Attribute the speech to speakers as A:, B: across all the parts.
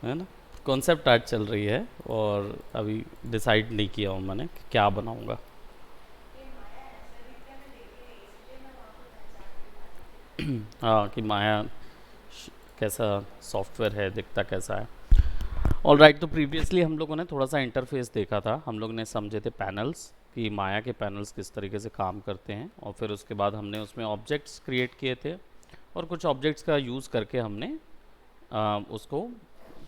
A: है ना। Concept art चल रही है और अभी डिसाइड नहीं किया हूँ मैंने कि क्या बनाऊँगा। हाँ, कि माया कैसा सॉफ्टवेयर है, दिखता कैसा है। ऑल राइट, तो प्रीवियसली हम लोगों ने थोड़ा सा इंटरफेस देखा था, हम लोग ने समझे थे पैनल्स कि माया के पैनल्स किस तरीके से काम करते हैं, और फिर उसके बाद हमने उसमें ऑब्जेक्ट्स क्रिएट किए थे, और कुछ ऑब्जेक्ट्स का यूज़ करके हमने उसको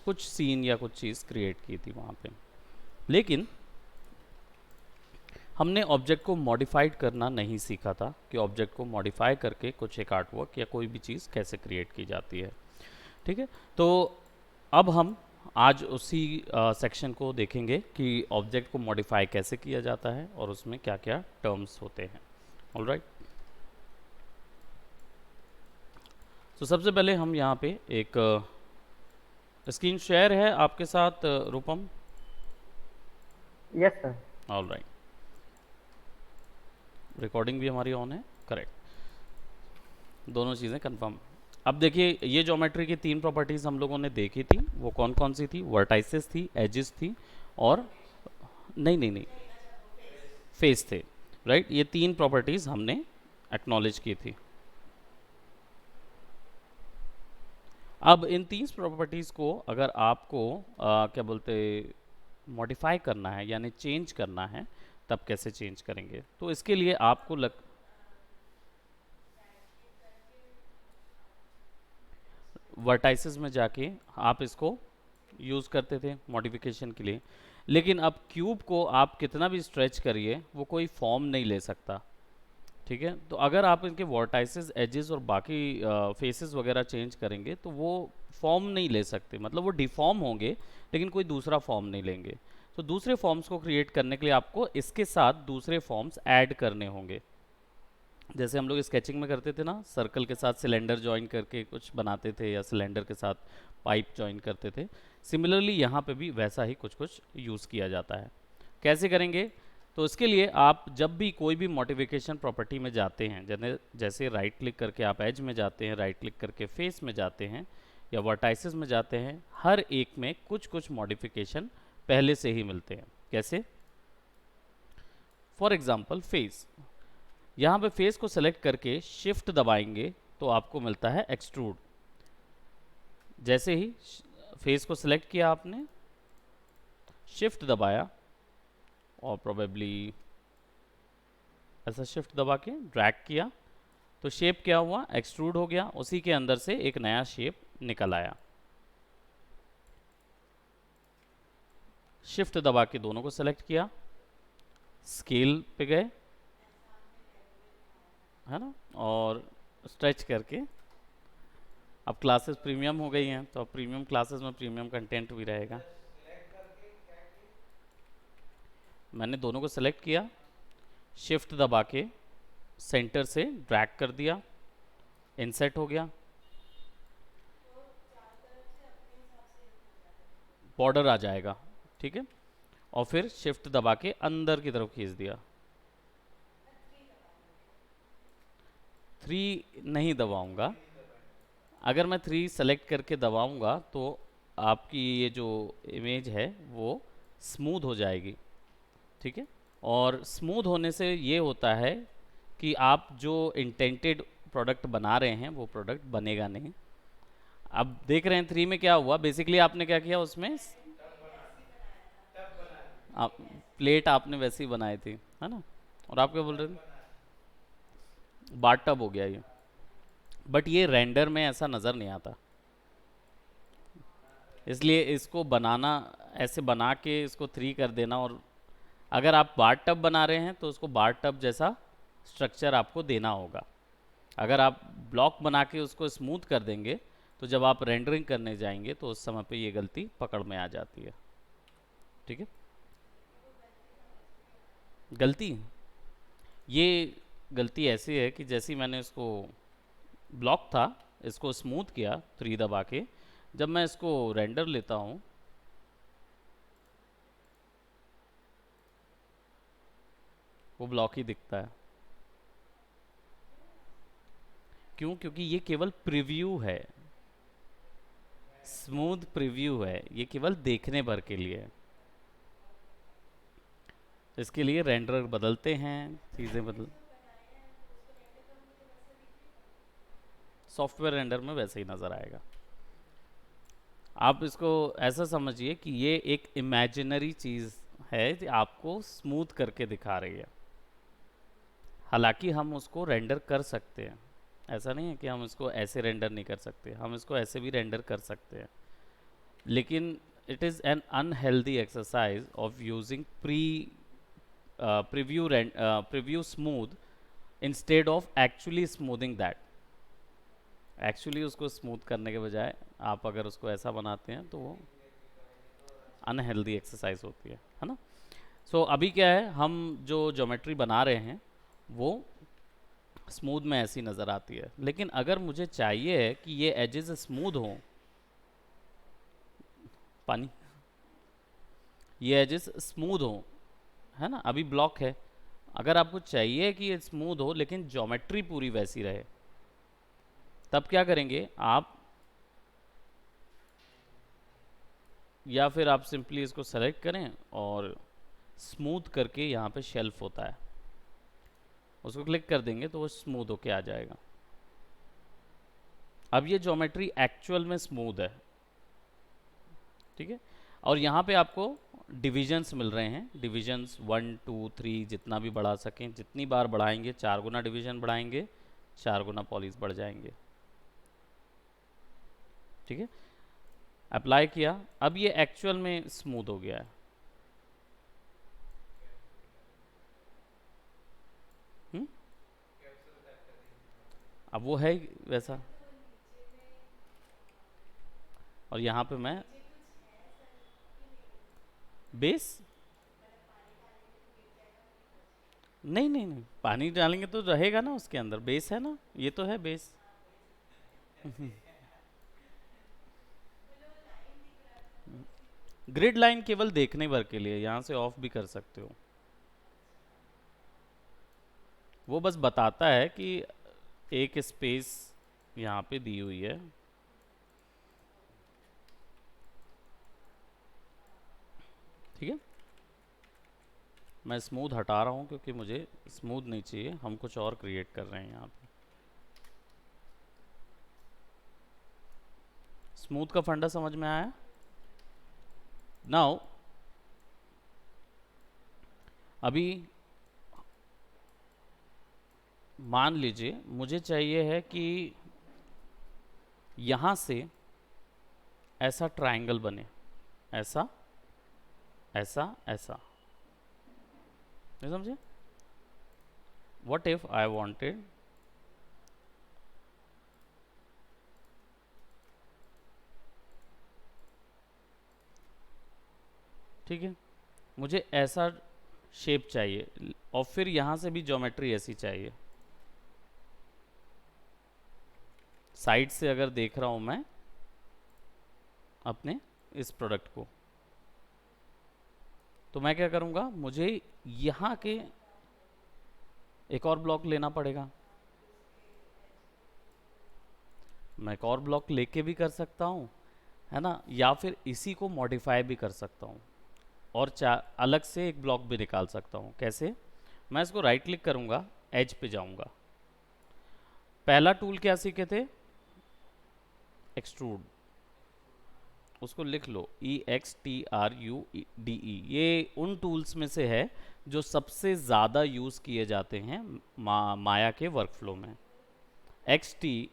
A: कुछ सीन या कुछ चीज़ क्रिएट की थी वहाँ पे। लेकिन हमने ऑब्जेक्ट को मॉडिफाइड करना नहीं सीखा था कि ऑब्जेक्ट को मॉडिफाई करके कुछ एक आर्टवर्क या कोई भी चीज़ कैसे क्रिएट की जाती है। ठीक है, तो अब हम आज उसी सेक्शन को देखेंगे कि ऑब्जेक्ट को मॉडिफाई कैसे किया जाता है और उसमें क्या क्या टर्म्स होते हैं। ऑलराइट, तो सबसे पहले हम यहाँ पे एक स्क्रीन शेयर है आपके साथ Rupam.
B: Yes sir.
A: Alright, recording भी हमारी ऑन है, करेक्ट, दोनों चीज़ें कंफर्म। अब देखिए, ये ज्योमेट्री की तीन प्रॉपर्टीज़ हम लोगों ने देखी थी, वो कौन कौन सी थी? वर्टाइसेस थी, एजेस थी, और नहीं नहीं नहीं, फेस थे। राइट, ये तीन प्रॉपर्टीज़ हमने एक्नॉलेज की थी। अब इन तीन प्रॉपर्टीज़ को अगर आपको क्या बोलते, मॉडिफाई करना है यानी चेंज करना है, तब कैसे चेंज करेंगे? तो इसके लिए आपको वर्टाइसेस में जाके आप इसको यूज़ करते थे मॉडिफिकेशन के लिए, लेकिन अब क्यूब को आप कितना भी स्ट्रेच करिए वो कोई फॉर्म नहीं ले सकता। ठीक है, तो अगर आप इनके वर्टाइसेस, एजेस और बाकी फेसेस वगैरह चेंज करेंगे तो वो फॉर्म नहीं ले सकते, मतलब वो डिफॉर्म होंगे लेकिन कोई दूसरा फॉर्म नहीं लेंगे। तो दूसरे फॉर्म्स को क्रिएट करने के लिए आपको इसके साथ दूसरे फॉर्म्स ऐड करने होंगे। जैसे हम लोग स्केचिंग में करते थे ना, सर्कल के साथ सिलेंडर ज्वाइन करके कुछ बनाते थे, या सिलेंडर के साथ पाइप ज्वाइन करते थे, सिमिलरली यहाँ पे भी वैसा ही कुछ कुछ यूज़ किया जाता है। कैसे करेंगे? तो इसके लिए आप जब भी कोई भी मॉडिफिकेशन प्रॉपर्टी में जाते हैं, जैसे राइट क्लिक करके आप एज में जाते हैं, राइट क्लिक करके फेस में जाते हैं, या वर्टाइसेस में जाते हैं, हर एक में कुछ कुछ मॉडिफिकेशन पहले से ही मिलते हैं। कैसे? फॉर एग्जाम्पल फेस, यहाँ पे फेस को सेलेक्ट करके शिफ्ट दबाएंगे तो आपको मिलता है एक्सट्रूड। जैसे ही फेस को सिलेक्ट किया आपने, शिफ्ट दबाया, और प्रोबेबली ऐसा शिफ्ट दबा के ड्रैग किया, तो शेप क्या हुआ? एक्सट्रूड हो गया, उसी के अंदर से एक नया शेप निकल आया। शिफ्ट दबा के दोनों को सेलेक्ट किया, स्केल पे गए, है ना, और स्ट्रेच करके, अब क्लासेस प्रीमियम हो गई हैं तो अब प्रीमियम क्लासेस में प्रीमियम कंटेंट भी रहेगा। मैंने दोनों को सेलेक्ट किया, शिफ्ट दबा के सेंटर से ड्रैग कर दिया, इंसर्ट हो गया, बॉर्डर आ जाएगा। ठीक है, और फिर शिफ्ट दबा के अंदर की तरफ खींच दिया। थ्री नहीं दबाऊंगा, अगर मैं थ्री सेलेक्ट करके दबाऊंगा तो आपकी ये जो इमेज है वो स्मूथ हो जाएगी। ठीक है, और स्मूथ होने से ये होता है कि आप जो इंटेंटेड प्रोडक्ट बना रहे हैं वो प्रोडक्ट बनेगा नहीं। अब देख रहे हैं थ्री में क्या हुआ, बेसिकली आपने क्या किया उसमें, आप प्लेट आपने वैसी बनाई थी, है ना, और आप क्या बोल रहे थे? बाथ टब हो गया ये, बट ये रेंडर में ऐसा नज़र नहीं आता, इसलिए इसको बनाना, ऐसे बना के इसको थ्री कर देना, और अगर आप बाथ टब बना रहे हैं तो उसको बाथ टब जैसा स्ट्रक्चर आपको देना होगा। अगर आप ब्लॉक बना के उसको स्मूथ कर देंगे तो जब आप रेंडरिंग करने जाएंगे तो उस समय पे ये गलती पकड़ में आ जाती है। ठीक है, गलती, ये गलती ऐसी है कि जैसे ही मैंने इसको ब्लॉक था, इसको स्मूथ किया थ्री दबा के, जब मैं इसको रेंडर लेता हूँ वो ब्लॉक ही दिखता है। क्यों? क्योंकि ये केवल प्रीव्यू है, स्मूथ प्रीव्यू है, ये केवल देखने भर के लिए है। इसके लिए रेंडर बदलते हैं, चीज़ें बदल, सॉफ्टवेयर रेंडर में वैसे ही नज़र आएगा। आप इसको ऐसा समझिए कि ये एक इमेजिनरी चीज़ है जो आपको स्मूथ करके दिखा रही है। हालांकि हम उसको रेंडर कर सकते हैं, ऐसा नहीं है कि हम इसको ऐसे रेंडर नहीं कर सकते, हम इसको ऐसे भी रेंडर कर सकते हैं, लेकिन it is an unhealthy exercise of using preview smooth instead of actually smoothing that. Actually उसको स्मूथ करने के बजाय आप अगर उसको ऐसा बनाते हैं तो वो अनहेल्दी एक्सरसाइज होती है ना। सो अभी क्या है, हम जो ज्योमेट्री बना रहे हैं वो स्मूथ में ऐसी नज़र आती है, लेकिन अगर मुझे चाहिए कि ये एजेस स्मूथ हों, पानी, ये एजेस स्मूथ हों, है ना, अभी ब्लॉक है, अगर आपको चाहिए कि ये स्मूथ हो लेकिन ज्योमेट्री पूरी वैसी रहे, तब क्या करेंगे आप, या फिर आप सिंपली इसको सेलेक्ट करें और स्मूथ करके यहाँ पे शेल्फ होता है, उसको क्लिक कर देंगे तो वो स्मूथ होके आ जाएगा। अब ये ज्योमेट्री एक्चुअल में स्मूथ है, ठीक है। और यहाँ पे आपको डिविजन्स मिल रहे हैं, डिविजन्स 1 2 3 जितना भी बढ़ा सकें, जितनी बार बढ़ाएंगे 4 गुना डिवीजन बढ़ाएंगे 4 गुना पॉलीज बढ़ जाएंगे, ठीक है। अप्लाई किया, अब ये एक्चुअल में स्मूथ हो गया है। हुँ? अब वो है वैसा, और यहाँ पे मैं बेस, नहीं नहीं नहीं, पानी डालेंगे तो रहेगा ना उसके अंदर, बेस है ना, ये तो है बेस। ग्रिड लाइन केवल देखने भर के लिए, यहाँ से ऑफ भी कर सकते हो, वो बस बताता है कि एक स्पेस यहाँ पे दी हुई है, ठीक है। मैं स्मूथ हटा रहा हूँ क्योंकि मुझे स्मूथ नहीं चाहिए, हम कुछ और क्रिएट कर रहे हैं यहाँ पे। स्मूथ का फंडा समझ में आया। नाउ अभी मान लीजिए मुझे चाहिए है कि यहाँ से ऐसा ट्रायंगल बने, ऐसा ऐसा ऐसा, नहीं समझे। व्हाट इफ आई वांटेड, ठीक है, मुझे ऐसा शेप चाहिए और फिर यहाँ से भी ज्योमेट्री ऐसी चाहिए, साइड से अगर देख रहा हूँ मैं अपने इस प्रोडक्ट को, तो मैं क्या करूँगा, मुझे यहाँ के एक और ब्लॉक लेना पड़ेगा, मैं एक और ब्लॉक लेके भी कर सकता हूँ, है ना, या फिर इसी को मॉडिफाई भी कर सकता हूँ और अलग से एक ब्लॉक भी निकाल सकता हूँ। कैसे, मैं इसको राइट क्लिक करूँगा, एज पे जाऊँगा, पहला टूल क्या सीखे थे, एक्सट्रूड, उसको लिख लो EXTRUDE, ये उन टूल्स में से है जो सबसे ज़्यादा यूज़ किए जाते हैं माया के वर्कफ्लो में। EXTRUDE,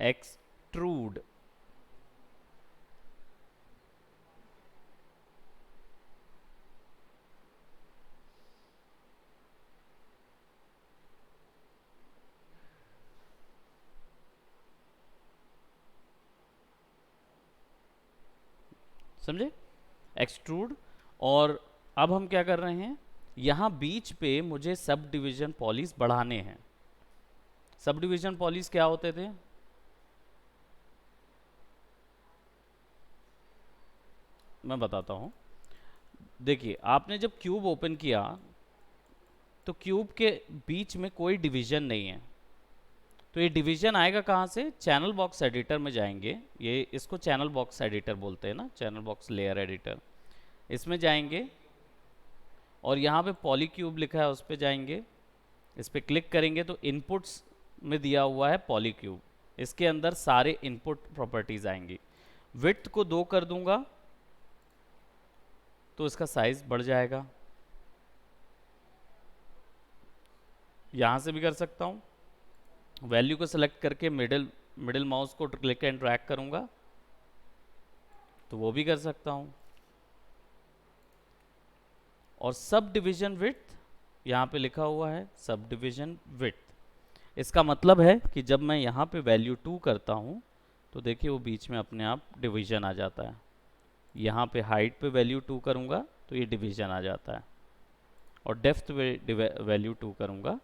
A: extrude. समझे, एक्सट्रूड। और अब हम क्या कर रहे हैं, यहाँ बीच पे मुझे सब डिवीजन पॉलीज बढ़ाने हैं। सब डिवीजन पॉलीज क्या होते थे, मैं बताता हूँ। देखिए आपने जब क्यूब ओपन किया तो क्यूब के बीच में कोई डिवीजन नहीं है, तो ये डिवीजन आएगा कहाँ से, चैनल बॉक्स एडिटर में जाएंगे, ये इसको चैनल बॉक्स एडिटर बोलते हैं ना, चैनल बॉक्स लेयर एडिटर, इसमें जाएंगे और यहाँ पे पॉलीक्यूब लिखा है उस पर जाएंगे, इस पर क्लिक करेंगे तो इनपुट्स में दिया हुआ है पॉलीक्यूब, इसके अंदर सारे इनपुट प्रॉपर्टीज आएंगी। विड्थ को 2 कर दूंगा तो इसका साइज बढ़ जाएगा, यहाँ से भी कर सकता हूँ, वैल्यू को सिलेक्ट करके मिडिल मिडिल माउस को क्लिक एंड ड्रैग करूँगा तो वो भी कर सकता हूँ। और सब डिवीजन विड्थ यहाँ पे लिखा हुआ है, सब डिवीजन विड्थ, इसका मतलब है कि जब मैं यहाँ पे वैल्यू 2 करता हूँ तो देखिए वो बीच में अपने आप डिवीजन आ जाता है। यहाँ पे हाइट पे वैल्यू 2 करूँगा तो ये डिवीजन आ जाता है, और डेप्थ पे वैल्यू 2 करूँगा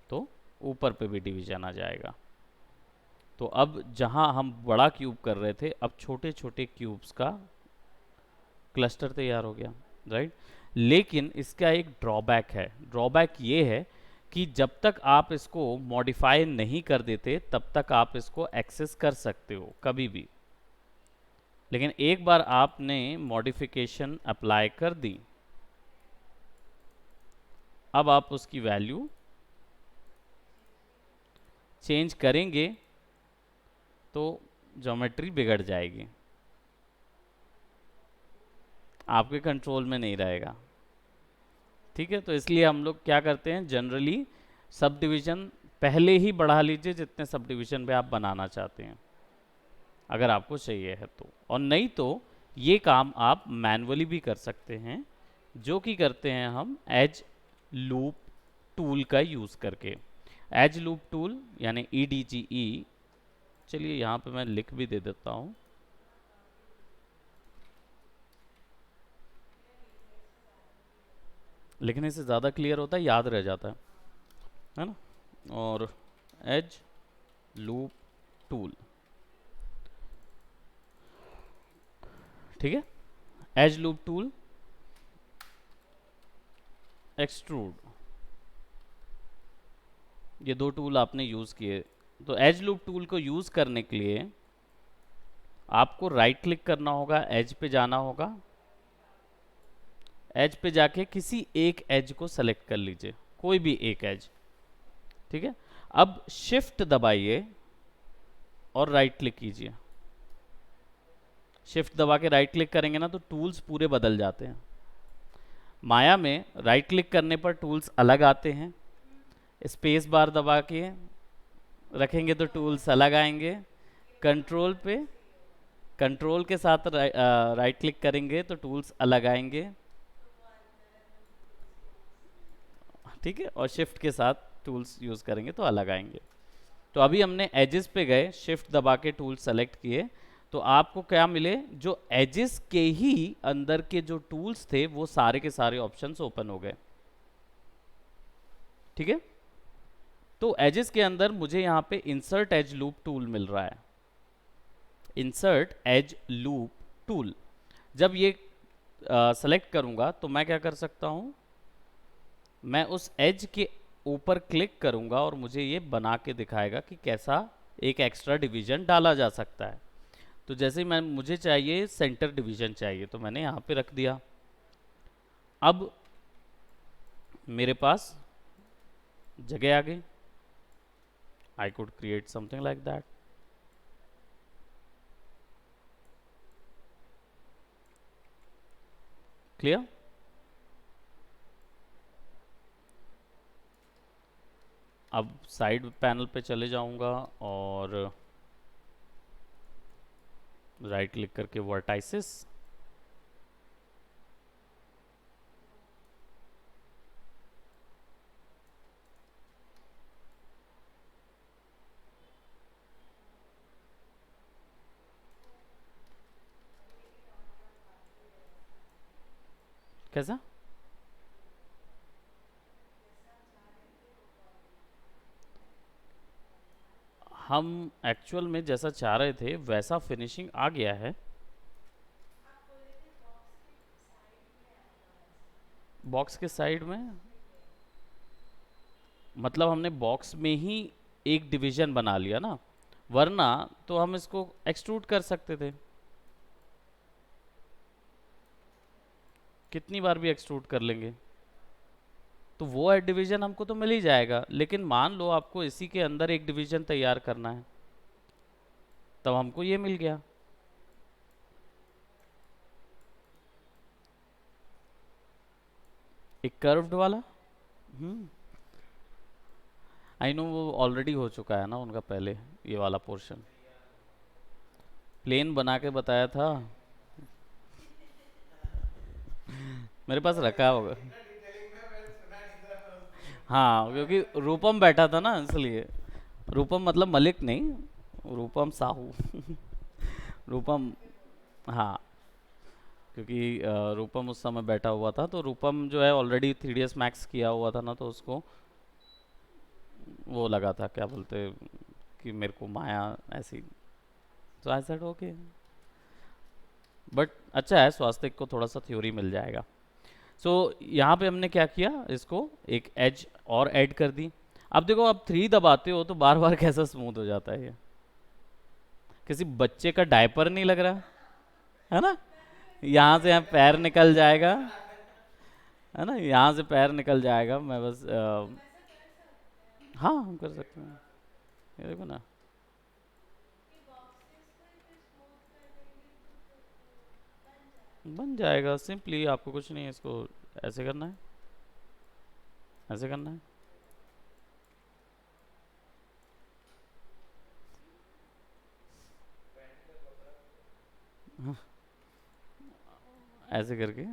A: तो ऊपर पे भी डिवीजन आ जाएगा। तो अब जहाँ हम बड़ा क्यूब कर रहे थे, अब छोटे छोटे क्यूब्स का क्लस्टर तैयार हो गया, राइट। लेकिन इसका एक ड्रॉबैक है, ड्रॉबैक ये है कि जब तक आप इसको मॉडिफाई नहीं कर देते तब तक आप इसको एक्सेस कर सकते हो कभी भी, लेकिन एक बार आपने मॉडिफिकेशन अप्लाई कर दी, अब आप उसकी वैल्यू चेंज करेंगे तो ज्योमेट्री बिगड़ जाएगी, आपके कंट्रोल में नहीं रहेगा, ठीक है। तो इसलिए हम लोग क्या करते हैं, जनरली सब डिवीजन पहले ही बढ़ा लीजिए जितने सब डिवीजन पे आप बनाना चाहते हैं, अगर आपको चाहिए है तो, और नहीं तो ये काम आप मैन्युअली भी कर सकते हैं, जो कि करते हैं हम एज लूप टूल का यूज़ करके। एज लूप टूल यानी EDGE, चलिए यहाँ पे मैं लिख भी दे देता हूँ, लिखने से ज़्यादा क्लियर होता है, याद रह जाता है ना। और एज लूप टूल, ठीक है, एज लूप टूल, एक्सट्रूड, ये 2 टूल आपने यूज़ किए। तो एज लूप टूल को यूज़ करने के लिए आपको राइट क्लिक करना होगा, एज पे जाना होगा, एज पे जाके किसी एक एज को सेलेक्ट कर लीजिए, कोई भी एक एज, ठीक है। अब शिफ्ट दबाइए और राइट क्लिक कीजिए, शिफ्ट दबा के राइट क्लिक करेंगे ना तो टूल्स पूरे बदल जाते हैं। माया में राइट क्लिक करने पर टूल्स अलग आते हैं, स्पेस बार दबा के रखेंगे तो टूल्स अलग आएंगे, कंट्रोल पे कंट्रोल के साथ राइट क्लिक करेंगे तो टूल्स अलग आएंगे, ठीक है, और शिफ्ट के साथ टूल्स यूज़ करेंगे तो अलग आएंगे। तो अभी हमने एजेस पे गए, शिफ्ट दबा के टूल सेलेक्ट किए, तो आपको क्या मिले, जो एजेस के ही अंदर के जो टूल्स थे वो सारे के सारे ऑप्शंस ओपन हो गए, ठीक है। तो एजेस के अंदर मुझे यहाँ पे इंसर्ट एज लूप टूल मिल रहा है, इंसर्ट एज लूप टूल। जब ये सेलेक्ट करूँगा तो मैं क्या कर सकता हूँ, मैं उस एज के ऊपर क्लिक करूँगा और मुझे ये बना के दिखाएगा कि कैसा एक एक्स्ट्रा डिवीजन डाला जा सकता है। तो जैसे मैं मुझे चाहिए सेंटर डिवीजन चाहिए तो मैंने यहाँ पे रख दिया, अब मेरे पास जगह आ गई, I could create something like that, clear. अब साइड पैनल पे चले जाऊंगा और राइट क्लिक करके वर्टाइसिस, कैसा, हम एक्चुअल में जैसा चाह रहे थे वैसा फिनिशिंग आ गया है। बॉक्स के साइड में मतलब हमने बॉक्स में ही एक डिवीजन बना लिया ना, वरना तो हम इसको एक्सट्रूड कर सकते थे, कितनी बार भी एक्सट्रूड कर लेंगे, तो वो डिवीजन हमको तो मिल ही जाएगा। लेकिन मान लो आपको इसी के अंदर एक डिवीजन तैयार करना है, तब हमको ये मिल गया। एक कर्व्ड वाला। हम्म, आई नो, वो ऑलरेडी हो चुका है ना उनका पहले, ये वाला पोर्शन प्लेन बना के बताया था, मेरे पास रखा होगा। हाँ, क्योंकि रूपम बैठा था ना इसलिए। रूपम मतलब मलिक नहीं, रूपम साहू। रूपम, हाँ, क्योंकि रूपम उस समय बैठा हुआ था, तो रूपम जो है ऑलरेडी 3ds मैक्स किया हुआ था ना, तो उसको वो लगा था, क्या बोलते, कि मेरे को माया ऐसी, तो आई सेड ओके। बट अच्छा है, स्वास्थ्य को थोड़ा सा थ्योरी मिल जाएगा। सो यहाँ पे हमने क्या किया, इसको एक एज और ऐड कर दी। अब देखो, आप 3 दबाते हो तो बार बार कैसा स्मूथ हो जाता है ये, किसी बच्चे का डायपर नहीं लग रहा है ना, यहाँ से यहाँ पैर निकल जाएगा, है ना, यहाँ से पैर निकल जाएगा। मैं बस हाँ, हम कर सकते हैं, ये देखो ना। बन जाएगा सिंपली, आपको कुछ नहीं है, इसको ऐसे करना है, ऐसे करना है, ऐसे करके।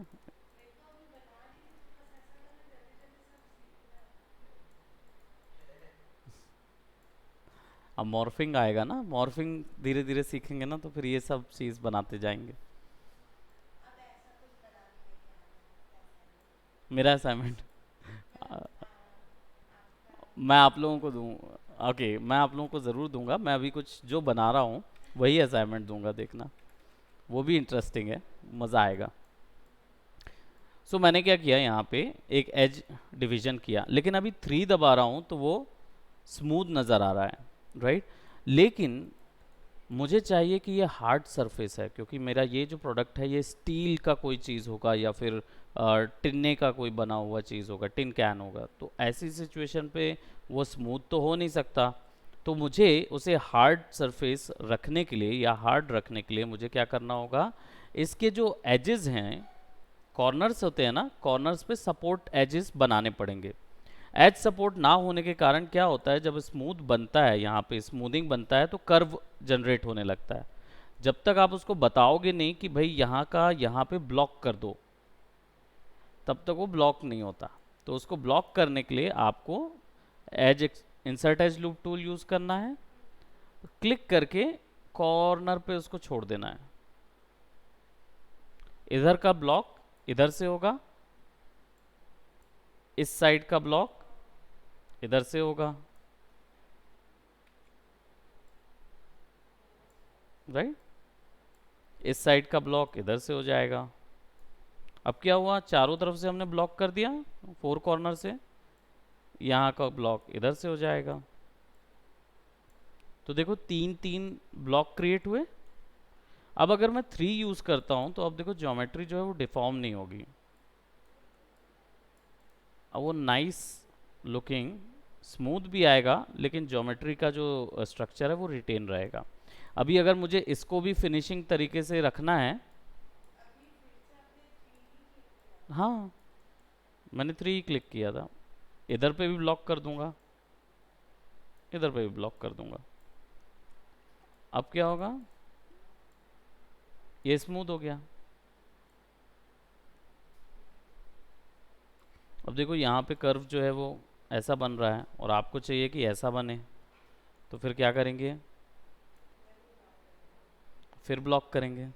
A: अब मॉर्फिंग आएगा ना, मॉर्फिंग धीरे धीरे सीखेंगे ना, तो फिर ये सब चीज़ बनाते जाएंगे। मेरा असाइनमेंट मैं आप लोगों को दूँ, ओके, मैं आप लोगों को ज़रूर दूंगा। मैं अभी कुछ जो बना रहा हूँ वही असाइनमेंट दूंगा, देखना, वो भी इंटरेस्टिंग है, मज़ा आएगा। सो मैंने क्या किया, यहाँ पे एक एज डिवीजन किया, लेकिन अभी 3 दबा रहा हूँ तो वो स्मूथ नज़र आ रहा है, राइट। लेकिन मुझे चाहिए कि ये हार्ड सरफेस है, क्योंकि मेरा ये जो प्रोडक्ट है ये स्टील का कोई चीज़ होगा, या फिर टिन्ने का कोई बना हुआ चीज़ होगा, टिन कैन होगा, तो ऐसी सिचुएशन पे वो स्मूथ तो हो नहीं सकता। तो मुझे उसे हार्ड सरफेस रखने के लिए, या हार्ड रखने के लिए, मुझे क्या करना होगा, इसके जो एजेस हैं, कॉर्नर्स होते हैं ना, कॉर्नर्स पे सपोर्ट एजेस बनाने पड़ेंगे। एज सपोर्ट ना होने के कारण क्या होता है, जब स्मूथ बनता है, यहाँ पे स्मूथिंग बनता है, तो कर्व जनरेट होने लगता है। जब तक आप उसको बताओगे नहीं कि भाई यहाँ का यहाँ पे ब्लॉक कर दो, तब तक वो ब्लॉक नहीं होता। तो उसको ब्लॉक करने के लिए आपको edge insert edge loop tool use करना है, क्लिक करके कॉर्नर पे उसको छोड़ देना है। इधर का ब्लॉक इधर से होगा, इस साइड का ब्लॉक इधर से होगा, राइट। इस साइड का ब्लॉक इधर से हो जाएगा। अब क्या हुआ, चारों तरफ से हमने ब्लॉक कर दिया, 4 कॉर्नर से, यहाँ का ब्लॉक इधर से हो जाएगा। तो देखो 3 3 ब्लॉक क्रिएट हुए। अब अगर मैं 3 यूज करता हूँ तो अब देखो ज्योमेट्री जो है वो डिफॉर्म नहीं होगी, अब वो नाइस लुकिंग स्मूथ भी आएगा, लेकिन ज्योमेट्री का जो स्ट्रक्चर है वो रिटेन रहेगा। अभी अगर मुझे इसको भी फिनिशिंग तरीके से रखना है, हाँ, मैंने 3 क्लिक किया था, इधर पे भी ब्लॉक कर दूंगा, इधर पे भी ब्लॉक कर दूंगा। अब क्या होगा, ये स्मूथ हो गया। अब देखो यहाँ पे कर्व जो है वो ऐसा बन रहा है, और आपको चाहिए कि ऐसा बने, तो फिर क्या करेंगे, फिर ब्लॉक करेंगे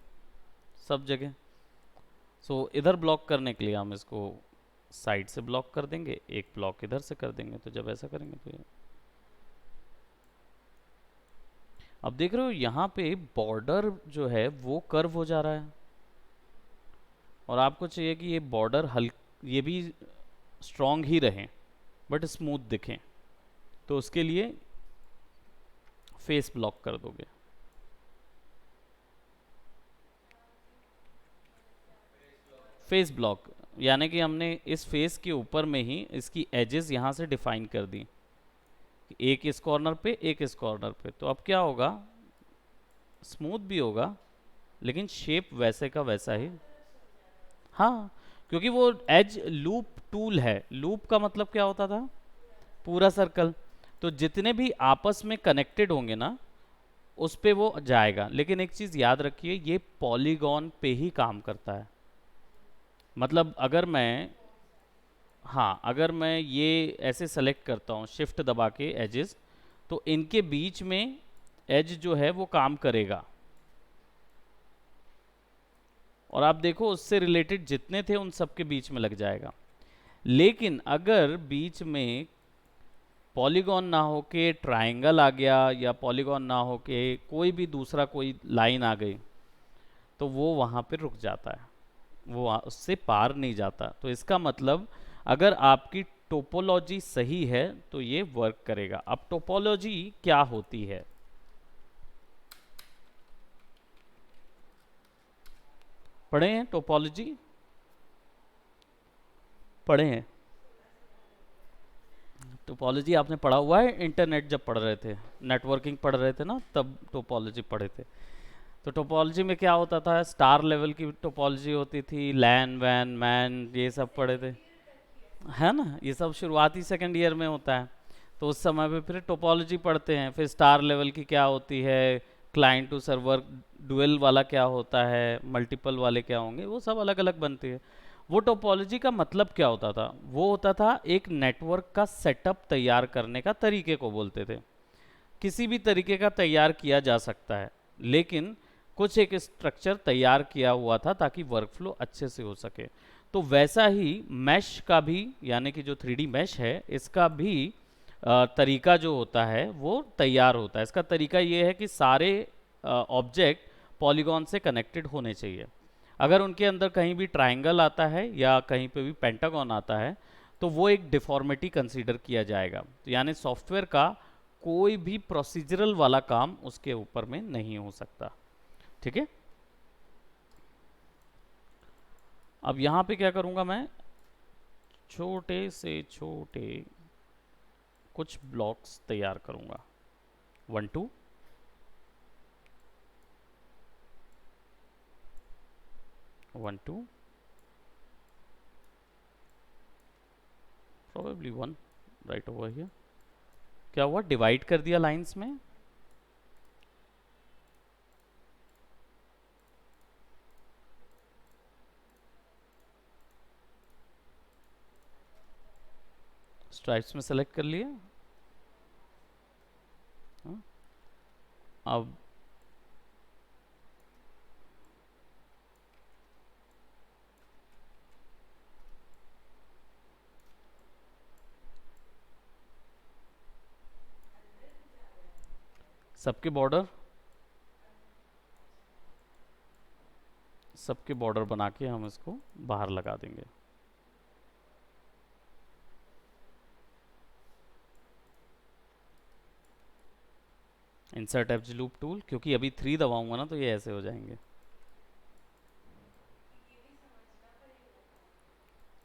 A: सब जगह। सो इधर ब्लॉक करने के लिए हम इसको साइड से ब्लॉक कर देंगे, एक ब्लॉक इधर से कर देंगे, तो जब ऐसा करेंगे तो अब देख रहे हो यहाँ पे बॉर्डर जो है वो कर्व हो जा रहा है, और आपको चाहिए कि ये बॉर्डर ये भी स्ट्रॉन्ग ही रहें, बट स्मूथ दिखें। तो उसके लिए फेस ब्लॉक कर दोगे। फेस ब्लॉक यानी कि हमने इस फेस के ऊपर में ही इसकी एजेस यहाँ से डिफाइन कर दी, एक इस कॉर्नर पे एक इस कॉर्नर पे। तो अब क्या होगा, स्मूथ भी होगा लेकिन शेप वैसे का वैसा ही। हाँ, क्योंकि वो एज लूप टूल है। लूप का मतलब क्या होता था, पूरा सर्कल। तो जितने भी आपस में कनेक्टेड होंगे ना उस पे वो जाएगा। लेकिन एक चीज याद रखिए, ये पॉलीगॉन पे ही काम करता है। मतलब अगर मैं, हाँ अगर मैं ये ऐसे सेलेक्ट करता हूँ शिफ्ट दबा के एजेस, तो इनके बीच में एज जो है वो काम करेगा। और आप देखो उससे रिलेटेड जितने थे उन सब के बीच में लग जाएगा। लेकिन अगर बीच में पॉलीगॉन ना होके ट्रायंगल आ गया, या पॉलीगॉन ना होके कोई भी दूसरा कोई लाइन आ गई, तो वो वहाँ पे रुक जाता है, वो उससे पार नहीं जाता। तो इसका मतलब अगर आपकी टोपोलॉजी सही है तो ये वर्क करेगा। अब टोपोलॉजी क्या होती है, पढ़े हैं टोपोलॉजी, पढ़े हैं? टोपोलॉजी आपने पढ़ा हुआ है, इंटरनेट जब पढ़ रहे थे, नेटवर्किंग पढ़ रहे थे ना, तब टोपोलॉजी पढ़े थे। तो टोपोलॉजी में क्या होता था, स्टार लेवल की टोपोलॉजी होती थी, लैन वैन मैन ये सब पढ़े थे, है ना? ये सब शुरुआती सेकंड ईयर में होता है। तो उस समय पे फिर टोपोलॉजी पढ़ते हैं, फिर स्टार लेवल की क्या होती है, क्लाइंट टू सर्वर डुअल वाला क्या होता है, मल्टीपल वाले क्या होंगे, वो सब अलग अलग बनती है। वो टोपोलॉजी का मतलब क्या होता था, वो होता था एक नेटवर्क का सेटअप तैयार करने का तरीके को बोलते थे। किसी भी तरीके का तैयार किया जा सकता है, लेकिन कुछ एक स्ट्रक्चर तैयार किया हुआ था ताकि वर्कफ्लो अच्छे से हो सके। तो वैसा ही मैश का भी, यानी कि जो 3D मैश है इसका भी तरीका जो होता है वो तैयार होता है। इसका तरीका ये है कि सारे ऑब्जेक्ट पॉलीगॉन से कनेक्टेड होने चाहिए। अगर उनके अंदर कहीं भी ट्रायंगल आता है या कहीं पे भी पेंटागन आता है तो वो एक डिफॉर्मिटी कंसीडर किया जाएगा। तो यानी सॉफ्टवेयर का कोई भी प्रोसीजरल वाला काम उसके ऊपर में नहीं हो सकता। ठीक है, अब यहाँ पे क्या करूँगा मैं, छोटे से छोटे कुछ ब्लॉक्स तैयार करूँगा, 1 2 1 2, probably 1 right over here। क्या हुआ, डिवाइड कर दिया लाइंस में। स्ट्राइप्स में सेलेक्ट कर लिया। हाँ, अब सबके बॉर्डर, सबके बॉर्डर बना के हम इसको बाहर लगा देंगे। इंसर्ट एज लूप टूल, क्योंकि अभी 3 दबाऊंगा ना तो ये ऐसे हो जाएंगे।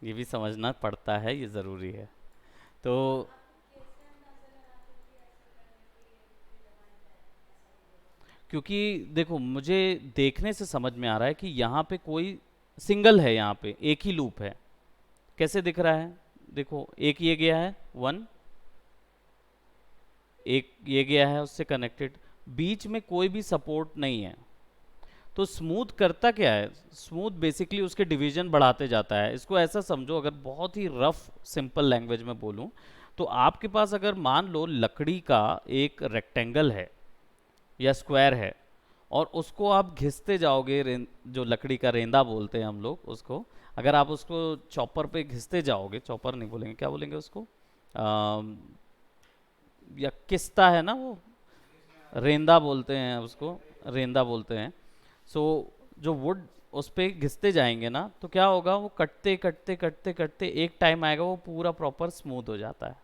A: ये भी समझना पड़ता है, ये ज़रूरी है। तो क्योंकि देखो मुझे देखने से समझ में आ रहा है कि यहाँ पे कोई सिंगल है, यहाँ पे एक ही लूप है। कैसे दिख रहा है, देखो एक ये गया है 1, एक ये गया है उससे कनेक्टेड, बीच में कोई भी सपोर्ट नहीं है। तो स्मूथ करता क्या है, स्मूथ बेसिकली उसके डिवीजन बढ़ाते जाता है। इसको ऐसा समझो, अगर बहुत ही रफ सिंपल लैंग्वेज में बोलूं, तो आपके पास अगर मान लो लकड़ी का एक रेक्टेंगल है या स्क्वायर है, और उसको आप घिसते जाओगे, जो लकड़ी का रेंदा बोलते हैं हम लोग उसको, अगर आप उसको चॉपर पे घिसते जाओगे, चॉपर नहीं बोलेंगे, क्या बोलेंगे उसको, या किस्ता है ना वो, रेंदा बोलते हैं उसको, रेंदा बोलते हैं। सो जो वुड उस पे घिसते जाएंगे ना तो क्या होगा, वो कटते कटते कटते कटते एक टाइम आएगा वो पूरा प्रॉपर स्मूथ हो जाता है।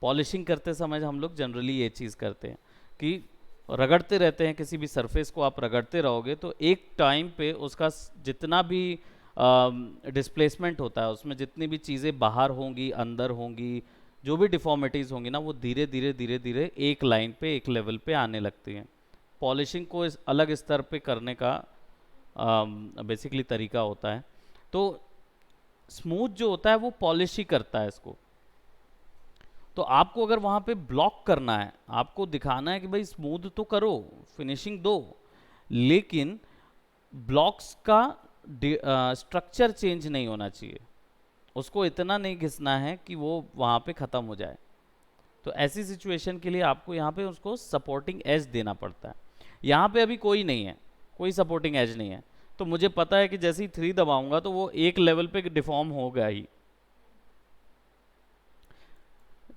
A: पॉलिशिंग करते समय हम लोग जनरली ये चीज़ करते हैं कि रगड़ते रहते हैं, किसी भी सरफेस को आप रगड़ते रहोगे तो एक टाइम पे उसका जितना भी डिस्प्लेसमेंट होता है, उसमें जितनी भी चीज़ें बाहर होंगी अंदर होंगी, जो भी डिफॉर्मिटीज़ होंगी ना, वो धीरे धीरे धीरे धीरे एक लाइन पे एक लेवल पे आने लगती हैं। पॉलिशिंग को इस अलग स्तर पे करने का बेसिकली तरीका होता है। तो स्मूथ जो होता है वो पॉलिश ही करता है इसको। तो आपको अगर वहाँ पे ब्लॉक करना है, आपको दिखाना है कि भाई स्मूथ तो करो, फिनिशिंग दो, लेकिन ब्लॉक्स का स्ट्रक्चर चेंज नहीं होना चाहिए, उसको इतना नहीं घिसना है कि वो वहाँ पे ख़त्म हो जाए। तो ऐसी सिचुएशन के लिए आपको यहाँ पे उसको सपोर्टिंग एज देना पड़ता है। यहाँ पे अभी कोई नहीं है, कोई सपोर्टिंग एज नहीं है, तो मुझे पता है कि जैसे ही 3 दबाऊंगा तो वो एक लेवल पे डिफॉर्म होगा ही।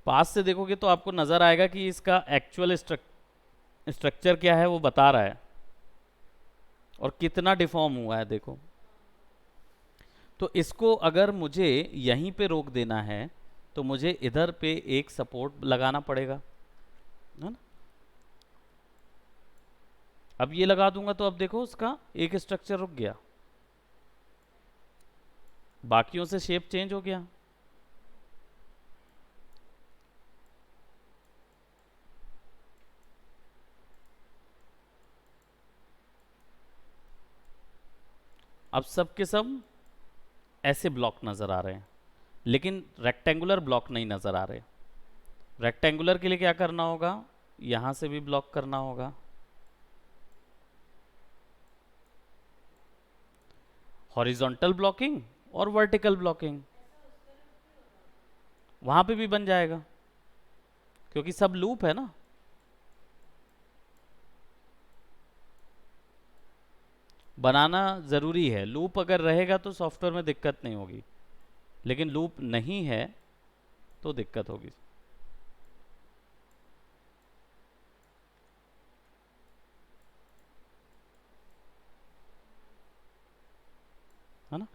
A: पास से देखोगे तो आपको नज़र आएगा कि इसका एक्चुअल स्ट्रक्चर क्या है वो बता रहा है और कितना डिफॉर्म हुआ है, देखो। तो इसको अगर मुझे यहीं पे रोक देना है तो मुझे इधर पे एक सपोर्ट लगाना पड़ेगा, है ना। अब ये लगा दूंगा तो अब देखो उसका एक स्ट्रक्चर रुक गया, बाकियों से शेप चेंज हो गया। अब सब के सब ऐसे ब्लॉक नज़र आ रहे हैं, लेकिन रेक्टेंगुलर ब्लॉक नहीं नज़र आ रहे। रेक्टेंगुलर के लिए क्या करना होगा, यहाँ से भी ब्लॉक करना होगा, हॉरिजॉन्टल ब्लॉकिंग और वर्टिकल ब्लॉकिंग। वहाँ पे भी बन जाएगा क्योंकि सब लूप है ना। बनाना ज़रूरी है, लूप अगर रहेगा तो सॉफ्टवेयर में दिक्कत नहीं होगी, लेकिन लूप नहीं है तो दिक्कत होगी, है ना।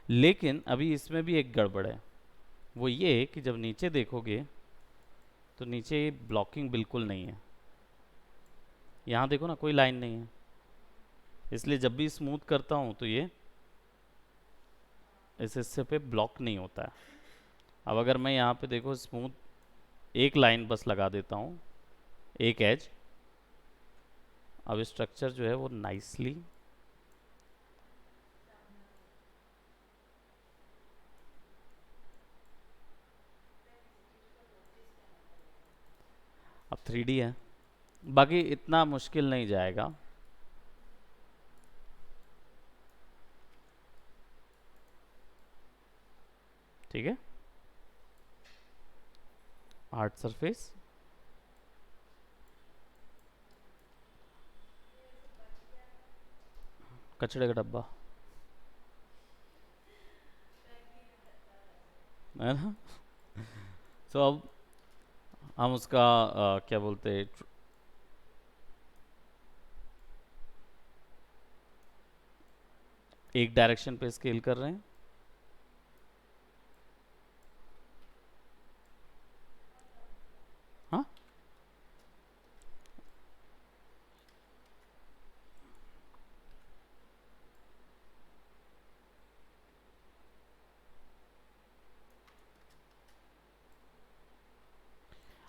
A: लेकिन अभी इसमें भी एक गड़बड़ है, वो ये कि जब नीचे देखोगे तो नीचे ब्लॉकिंग बिल्कुल नहीं है। यहाँ देखो ना, कोई लाइन नहीं है, इसलिए जब भी स्मूथ करता हूँ तो ये इस हिस्से पे ब्लॉक नहीं होता है। अब अगर मैं यहाँ पे देखो स्मूथ एक लाइन बस लगा देता हूँ, एक एज, अब स्ट्रक्चर जो है वो नाइसली अब 3D है, बाकी इतना मुश्किल नहीं जाएगा। ठीक है, हार्ड सरफेस, कचड़े का डब्बा, है ना। तो अब हम उसका क्या बोलते हैं, एक डायरेक्शन पे स्केल कर रहे हैं। हाँ,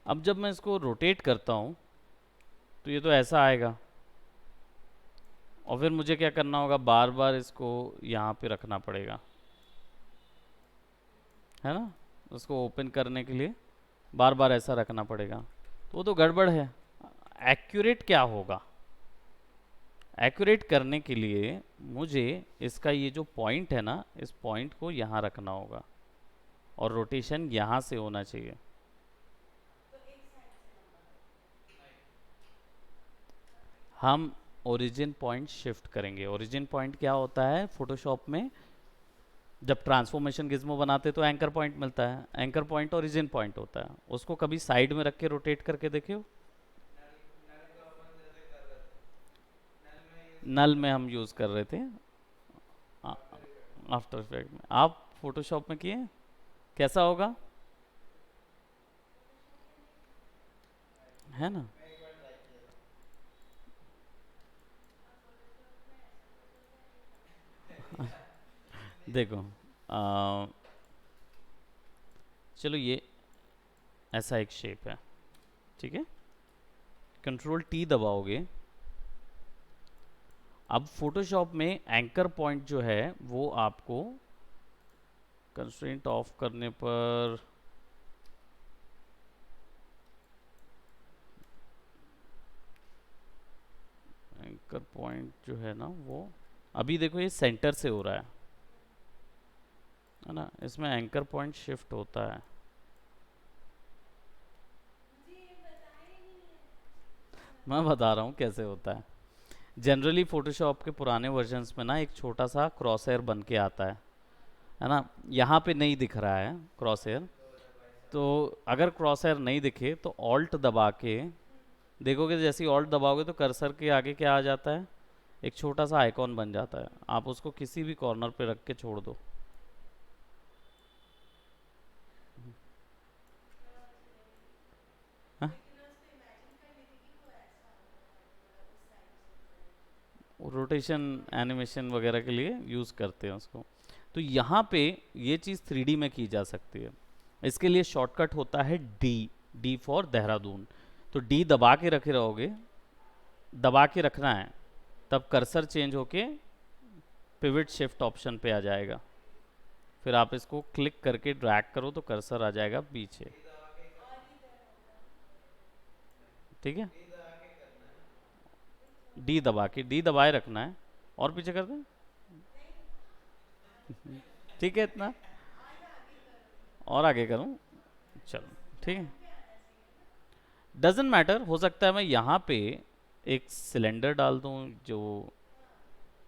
A: अब जब मैं इसको रोटेट करता हूँ तो ये तो ऐसा आएगा, और फिर मुझे क्या करना होगा, बार बार इसको यहाँ पे रखना पड़ेगा, है ना। उसको ओपन करने के लिए बार बार ऐसा रखना पड़ेगा, तो वो तो गड़बड़ है। एक्यूरेट क्या होगा, एक्यूरेट करने के लिए मुझे इसका ये जो पॉइंट है ना, इस पॉइंट को यहाँ रखना होगा और रोटेशन यहाँ से होना चाहिए। हम ओरिजिन पॉइंट शिफ्ट करेंगे। ओरिजिन पॉइंट क्या होता है, फोटोशॉप में जब ट्रांसफॉर्मेशन गिज्मो बनाते तो एंकर पॉइंट मिलता है, एंकर पॉइंट ओरिजिन पॉइंट होता है। उसको कभी साइड में रख के रोटेट करके देखे हो? नल में हम यूज़ कर रहे थे, आफ्टर इफेक्ट में। आप फोटोशॉप में किए, कैसा होगा? है ना। देखो चलो ये ऐसा एक शेप है, ठीक है। कंट्रोल टी दबाओगे, अब फोटोशॉप में एंकर पॉइंट जो है वो आपको कंस्ट्रेंट ऑफ करने पर एंकर पॉइंट जो है ना वो, अभी देखो ये सेंटर से हो रहा है ना, इसमें एंकर पॉइंट शिफ्ट होता है। मैं बता रहा हूँ कैसे होता है। जनरली फोटोशॉप के पुराने वर्जन्स में ना एक छोटा सा क्रॉस हेयर बन के आता है ना। यहाँ पे नहीं दिख रहा है क्रॉस हेयर, तो अगर क्रॉस हेयर नहीं दिखे तो ऑल्ट दबा के देखोगे, जैसे ही ऑल्ट दबाओगे तो कर्सर के आगे क्या आ जाता है, एक छोटा सा आइकॉन बन जाता है। आप उसको किसी भी कॉर्नर पे रख के छोड़ दो। हाँ? रोटेशन एनिमेशन वगैरह के लिए यूज़ करते हैं उसको। तो यहाँ पे ये चीज़ 3D में की जा सकती है। इसके लिए शॉर्टकट होता है डी, डी फॉर देहरादून। तो डी दबा के रखे रहोगे, दबा के रखना है, तब कर्सर चेंज होके पिवट शिफ्ट ऑप्शन पे आ जाएगा। फिर आप इसको क्लिक करके ड्रैग करो तो कर्सर आ जाएगा पीछे, ठीक है। डी दबा के, डी दबाए रखना है और पीछे कर दें, ठीक है इतना। और आगे करूँ, चलो ठीक है। डजेंट मैटर, हो सकता है मैं यहाँ पे एक सिलेंडर डाल दूँ जो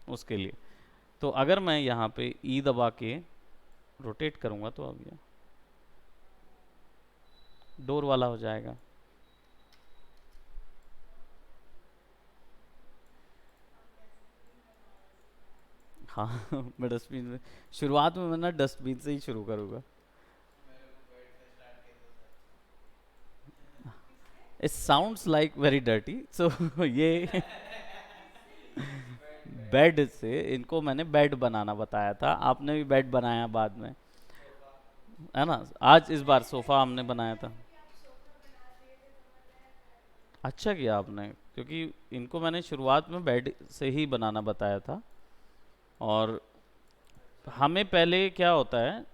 A: उसके लिए। तो अगर मैं यहाँ पे ई दबा के रोटेट करूँगा तो अब ये डोर वाला हो जाएगा। हाँ मैं डस्टबिन में, शुरुआत में मैं ना डस्टबिन से ही शुरू करूँगा। It sounds like very dirty, so ये बेड से, इनको मैंने बेड बनाना बताया था, आपने भी बेड बनाया बाद में, है ना। आज इस बार सोफा हमने बनाया था। अच्छा किया आपने, क्योंकि इनको मैंने शुरुआत में बेड से ही बनाना बताया था। और हमें पहले क्या होता है,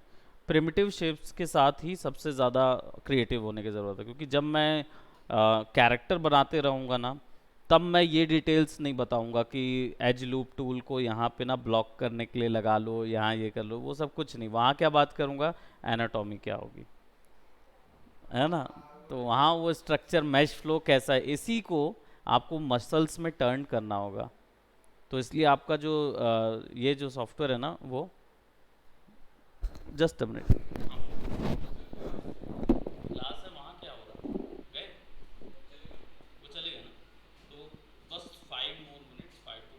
A: प्रिमिटिव शेप्स के साथ ही सबसे ज़्यादा क्रिएटिव होने की ज़रूरत है, क्योंकि जब मैं कैरेक्टर बनाते रहूँगा ना, तब मैं ये डिटेल्स नहीं बताऊँगा कि एज लूप टूल को यहाँ पे ना ब्लॉक करने के लिए लगा लो, यहाँ ये कर लो, वो सब कुछ नहीं। वहाँ क्या बात करूँगा, एनाटॉमी क्या होगी, है ना। तो वहाँ वो स्ट्रक्चर मैश फ्लो कैसा है, इसी को आपको मसल्स में टर्न करना होगा। तो इसलिए आपका जो ये जो सॉफ्टवेयर है ना वो, जस्ट अ मिनट, क्लास है वहाँ क्या हो रहा गए, वो चले गए ना, तो बस 5 more minutes, 5 to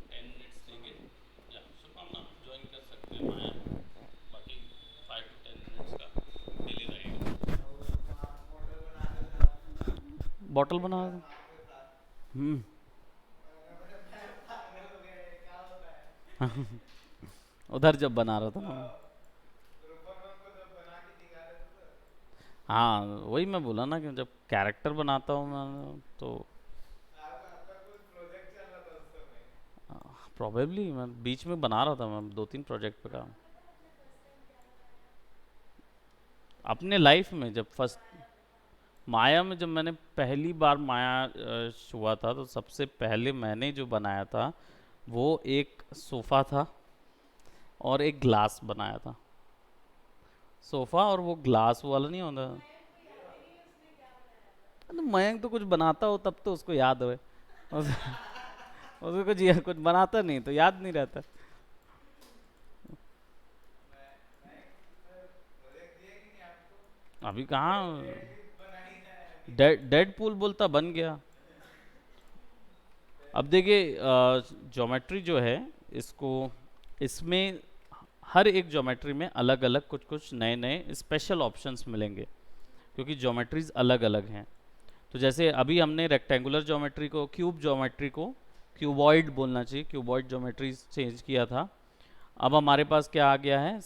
A: 10 minutes लेंगे। या शुभकामना ज्वाइन कर सकते हैं माया, बाकी 5 to 10 minutes का डिले रहेगा। बॉटल बना दो। हम्म। उधर जब बना रहा था ना, हाँ वही मैं बोला ना कि जब कैरेक्टर बनाता हूँ मैं तो प्रोबेबली मैं बीच में बना रहा था, मैं 2-3 प्रोजेक्ट पे काम अपने लाइफ में। जब फर्स्ट माया में, जब मैंने पहली बार माया हुआ था, तो सबसे पहले मैंने जो बनाया था वो एक सोफ़ा था और एक ग्लास बनाया था। सोफ़ा और वो ग्लास वाला नहीं होता, तो मयंक तो कुछ बनाता हो तब तो उसको याद हो। उसको कुछ कुछ बनाता नहीं तो याद नहीं रहता। अभी कहाँ, डेड पूल बोलता बन गया। अब देखिए ज्योमेट्री जो है, इसको, इसमें हर एक ज्योमेट्री में अलग अलग कुछ कुछ नए नए स्पेशल ऑप्शंस मिलेंगे, क्योंकि ज्योमेट्रीज अलग अलग हैं। तो जैसे अभी हमने रेक्टेंगुलर ज्योमेट्री को, क्यूब ज्योमेट्री को क्यूबॉइड बोलना चाहिए, क्यूबॉइड ज्योमेट्री चेंज किया था। अब हमारे पास क्या आ गया है,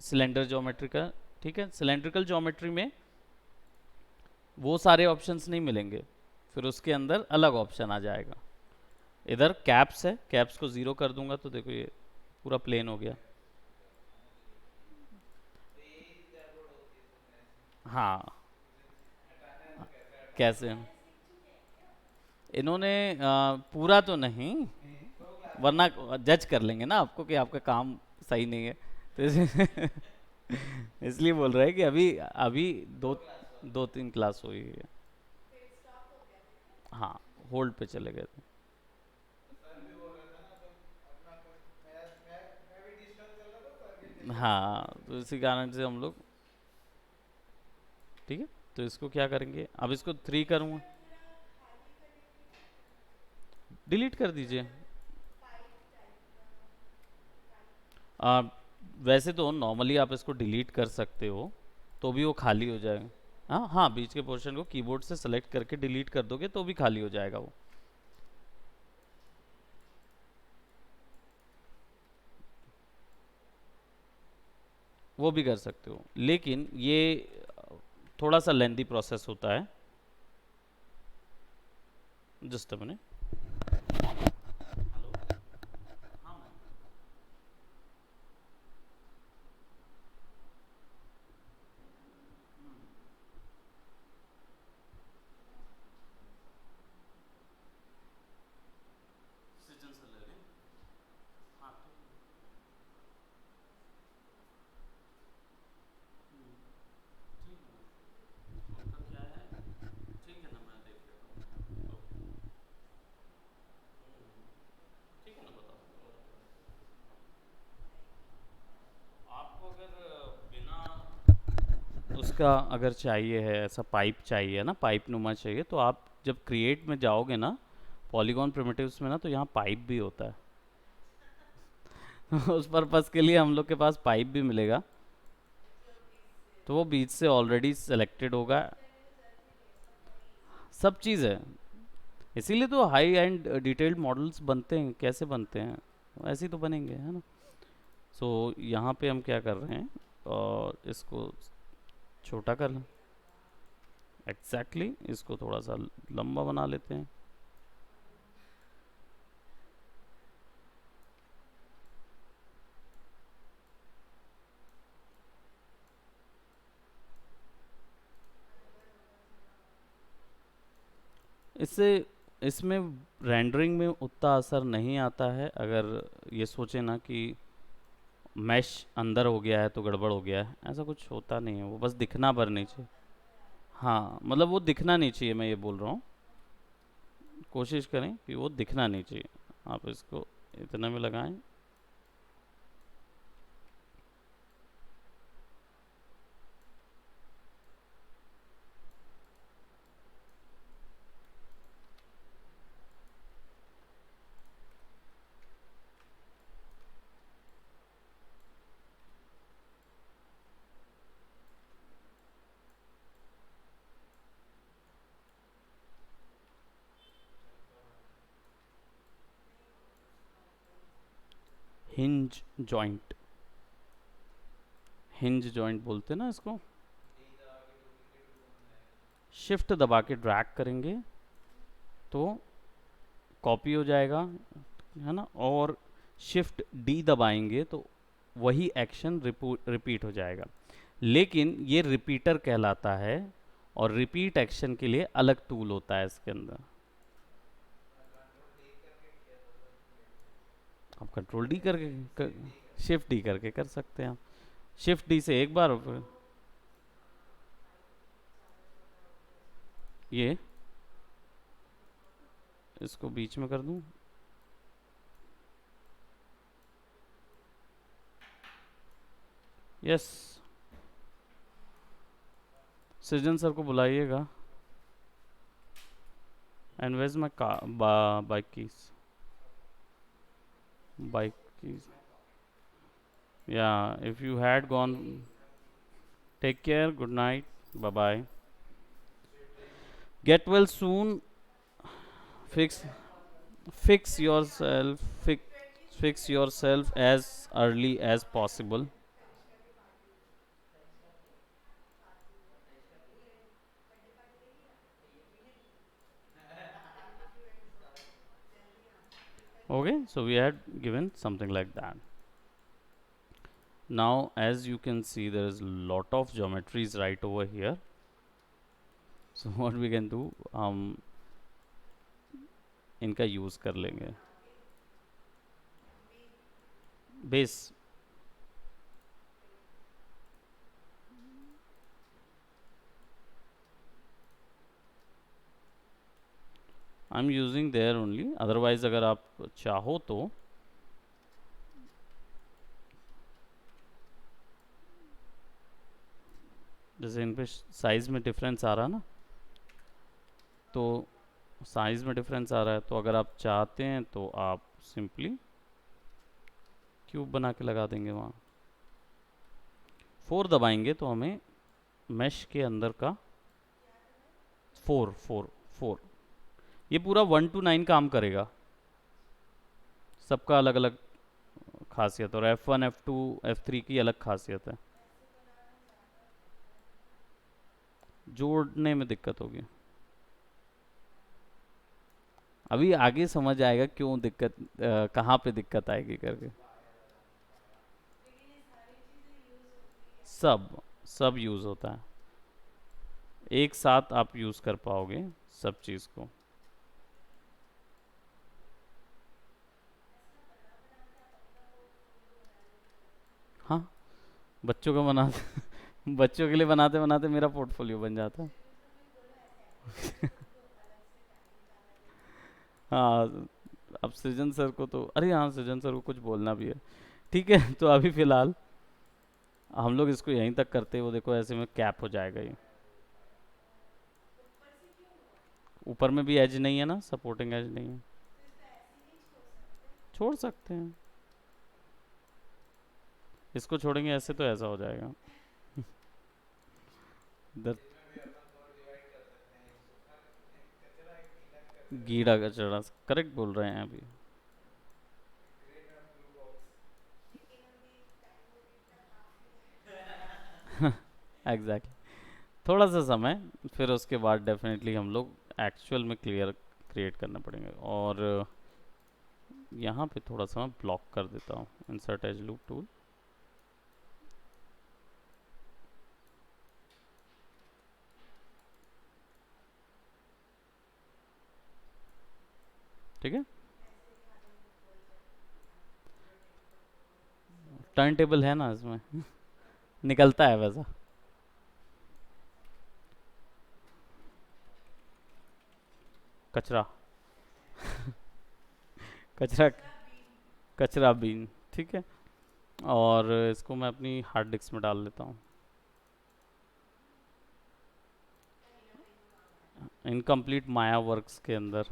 A: सिलेंडर ज्योमेट्री का। ठीक है, सिलेंड्रिकल ज्योमेट्री में वो सारे ऑप्शंस नहीं मिलेंगे, फिर उसके अंदर अलग ऑप्शन आ जाएगा। इधर कैप्स है, कैप्स को ज़ीरो कर दूंगा तो देखो ये पूरा प्लेन हो गया। हाँ, कैसे इन्होंने पूरा तो नहीं, वरना जज कर लेंगे ना आपको कि आपका काम सही नहीं है, तो इसलिए बोल रहे हैं कि अभी अभी दो दो तीन क्लास हुई है। हाँ, होल्ड पे चले गए थे। हाँ, तो इसी कारण से हम लोग, ठीक है, तो इसको क्या करेंगे, अब इसको थ्री करूँगा, डिलीट कर दीजिए। आ, वैसे तो नॉर्मली आप इसको डिलीट कर सकते हो, तो भी वो खाली हो जाएगा। हाँ हाँ, बीच के पोर्शन को कीबोर्ड से सेलेक्ट करके डिलीट कर दोगे तो भी खाली हो जाएगा वो भी कर सकते हो, लेकिन ये थोड़ा सा लेंदी प्रोसेस होता है। Just a minute. आपको अगर बिना उसका अगर चाहिए है, ऐसा पाइप चाहिए ना, पाइप नुमा चाहिए, तो आप जब क्रिएट में जाओगे ना, पॉलीगॉन प्रिमिटिव्स में ना, तो यहाँ पाइप भी होता है। उस पर्पस के लिए हम लोग के पास पाइप भी मिलेगा, तो वो बीच से ऑलरेडी सेलेक्टेड होगा। सब चीज़ है, इसीलिए तो हाई एंड डिटेल्ड मॉडल्स बनते हैं, कैसे बनते हैं, ऐसे ही तो बनेंगे, है ना। सो यहाँ पे हम क्या कर रहे हैं, और इसको छोटा कर लें। एग्जैक्टली इसको थोड़ा सा लंबा बना लेते हैं। इससे इसमें रेंडरिंग में उतना असर नहीं आता है, अगर ये सोचे ना कि मैश अंदर हो गया है तो गड़बड़ हो गया है, ऐसा कुछ होता नहीं है, वो बस दिखना भर नहीं चाहिए। हाँ, मतलब वो दिखना नहीं चाहिए, मैं ये बोल रहा हूँ, कोशिश करें कि वो दिखना नहीं चाहिए। आप इसको इतने में लगाएं। हिंज जॉइंट, हिंज जॉइंट बोलते हैं ना इसको। शिफ्ट दबा के ड्रैग करेंगे तो कॉपी हो जाएगा, है ना, और शिफ्ट डी दबाएंगे तो वही एक्शन रिपीट हो जाएगा। लेकिन ये रिपीटर कहलाता है, और रिपीट एक्शन के लिए अलग टूल होता है इसके अंदर। आप कंट्रोल डी करके शिफ्ट डी करके कर सकते हैं। आप शिफ्ट डी से एक बार ये इसको बीच में कर दूं। यस, सृजन सर को बुलाइएगा। And where's my bike keys, bike keys, या if you had gone, take care, good night, bye bye. Get well soon, fix fix yourself fix yourself as early as possible. Okay, so we had given something like that. Now as you can see, there is lot of geometries right over here. So what we can do, हम इनका use कर लेंगे. Base, I am using their only, otherwise अगर आप चाहो तो जैसे इन पे साइज में डिफरेंस आ रहा है ना, तो साइज में डिफरेंस आ रहा है, तो अगर आप चाहते हैं तो आप सिंपली क्यूब बना के लगा देंगे वहाँ. 4 दबाएंगे तो हमें मैश के अंदर का 4 ये पूरा 1 to 9 काम करेगा. सबका अलग अलग खासियत, और F1 F2 F3 की अलग खासियत है. जोड़ने में दिक्कत होगी. अभी आगे समझ आएगा क्यों दिक्कत, कहाँ पे दिक्कत आएगी करके. सब सब यूज़ होता है, एक साथ आप यूज़ कर पाओगे सब चीज़ को. हाँ, बच्चों का बना बच्चों के लिए बनाते बनाते मेरा पोर्टफोलियो बन जाता है. हाँ, अब सृजन सर को तो, अरे हाँ, सृजन सर को कुछ बोलना भी है. ठीक है, तो अभी फिलहाल हम लोग इसको यहीं तक करते हैं. वो देखो ऐसे में कैप हो जाएगा ये. ऊपर में भी एज नहीं है ना, सपोर्टिंग एज नहीं है. छोड़ सकते हैं, इसको छोड़ेंगे ऐसे तो ऐसा हो जाएगा. इधर गीला कचड़ा, करेक्ट बोल रहे हैं अभी. एग्जैक्टली. थोड़ा सा समय, फिर उसके बाद डेफिनेटली हम लोग एक्चुअल में क्लियर क्रिएट करना पड़ेंगे. और यहाँ पे थोड़ा सा मैं ब्लॉक कर देता हूँ. Insert edge loop tool. ठीक है, टर्न टेबल है ना इसमें. निकलता है वैसा. कचरा कचरा कचरा बीन. ठीक है, और इसको मैं अपनी हार्ड डिस्क में डाल लेता हूँ. इनकम्प्लीट माया वर्क्स के अंदर.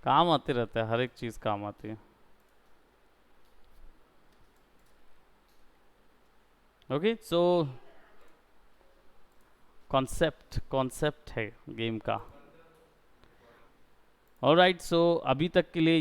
A: काम आते रहता है, हर एक चीज़ काम आती है. ओके, सो कॉन्सेप्ट कॉन्सेप्ट है गेम का. ऑलराइट, सो अभी तक के लिए